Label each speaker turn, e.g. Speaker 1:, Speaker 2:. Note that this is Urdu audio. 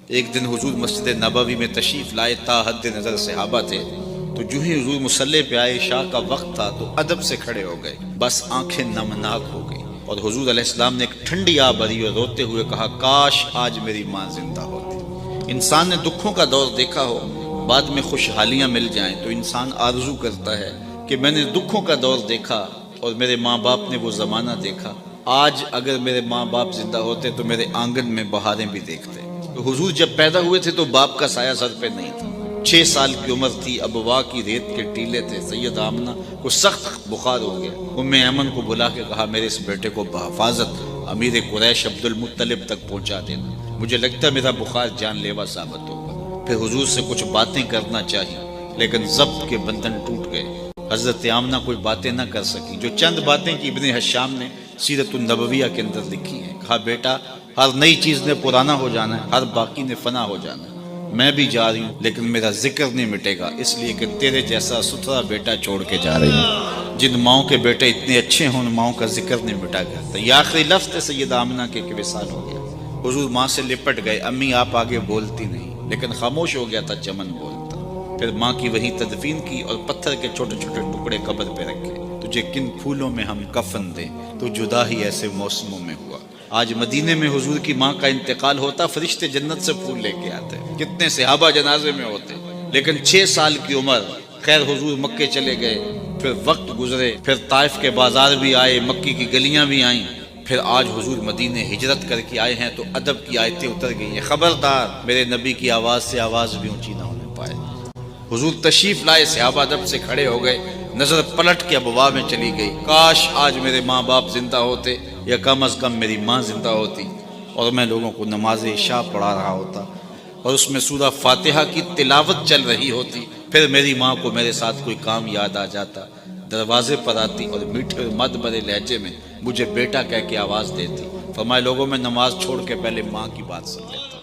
Speaker 1: ایک دن حضور مسجد نبوی میں تشریف لائے، تا حد نظر صحابہ تھے، تو جو ہی حضور مصلی پہ آئے، عشاء کا وقت تھا، تو ادب سے کھڑے ہو گئے، بس آنکھیں نمناک ہو گئی، اور حضور علیہ السلام نے ایک ٹھنڈی آہ بھری اور روتے ہوئے کہا، کاش آج میری ماں زندہ ہوتی۔ انسان نے دکھوں کا دور دیکھا ہو، بعد میں خوشحالیاں مل جائیں تو انسان آرزو کرتا ہے کہ میں نے دکھوں کا دور دیکھا اور میرے ماں باپ نے وہ زمانہ دیکھا، آج اگر میرے ماں باپ زندہ ہوتے تو میرے آنگن میں بہاریں بھی دیکھتے۔ تو حضور جب پیدا ہوئے تھے تو باپ کا سایہ سر پہ نہیں تھا، 6 سال کی عمر تھی، ابوا کی ریت کے ٹیلے تھے، سید آمنہ کو سخت بخار ہو گیا، ام ایمن کو بلا کے کہا، میرے اس بیٹے کو بحفاظت امیر قریش عبد المطلب تک پہنچا دینا، مجھے لگتا ہے میرا بخار جان لیوا ثابت ہوگا۔ پھر حضور سے کچھ باتیں کرنا چاہی، لیکن ضبط کے بندھن ٹوٹ گئے، حضرت آمنہ کوئی باتیں نہ کر سکی، جو چند باتیں کی ابن حشام نے سیرت النبویہ کے اندر لکھی ہیں۔ کہا، بیٹا، ہر نئی چیز نے پرانا ہو جانا ہے، ہر باقی نے فنا ہو جانا ہے، میں بھی جا رہی ہوں لیکن میرا ذکر نہیں مٹے گا، اس لیے کہ تیرے جیسا ستھرا بیٹا چھوڑ کے جا رہی ہوں۔ جن ماؤں کے بیٹے اتنے اچھے ہوں، ان ماؤں کا ذکر نہیں مٹا گیا۔ یہ آخری لفظ تھے سید آمنہ کے کہ وصال ہو گیا۔ حضور ماں سے لپٹ گئے، امی آپ آگے بولتی نہیں، لیکن خاموش ہو گیا تھا چمن بولتا۔ پھر ماں کی وہیں تدفین کی اور پتھر کے چھوٹے چھوٹے ٹکڑے قبر پہ رکھے۔ تجھے کن پھولوں میں ہم کفن دیں، تو جدا ہی ایسے موسموں میں ہوا۔ آج مدینے میں حضور کی ماں کا انتقال ہوتا، فرشتے جنت سے پھول لے کے آتے، کتنے صحابہ جنازے میں ہوتے، لیکن 6 سال کی عمر، خیر حضور مکے چلے گئے، پھر وقت گزرے، پھر طائف کے بازار بھی آئے، مکی کی گلیاں بھی آئیں، پھر آج حضور مدینے ہجرت کر کے آئے ہیں تو ادب کی آیتیں اتر گئی ہیں، خبردار میرے نبی کی آواز سے آواز بھی اونچی نہ ہونے پائے۔ حضور تشریف لائے، صحابہ ادب سے کھڑے ہو گئے، نظر پلٹ کے ابوا میں چلی گئی، کاش آج میرے ماں باپ زندہ ہوتے، یا کم از کم میری ماں زندہ ہوتی، اور میں لوگوں کو نماز عشاء پڑھا رہا ہوتا، اور اس میں سورہ فاتحہ کی تلاوت چل رہی ہوتی، پھر میری ماں کو میرے ساتھ کوئی کام یاد آ جاتا، دروازے پر آتی اور میٹھے اور مد بھرے لہجے میں مجھے بیٹا کہہ کے آواز دیتی، فرمائے، لوگوں میں نماز چھوڑ کے پہلے ماں کی بات سن لیتا۔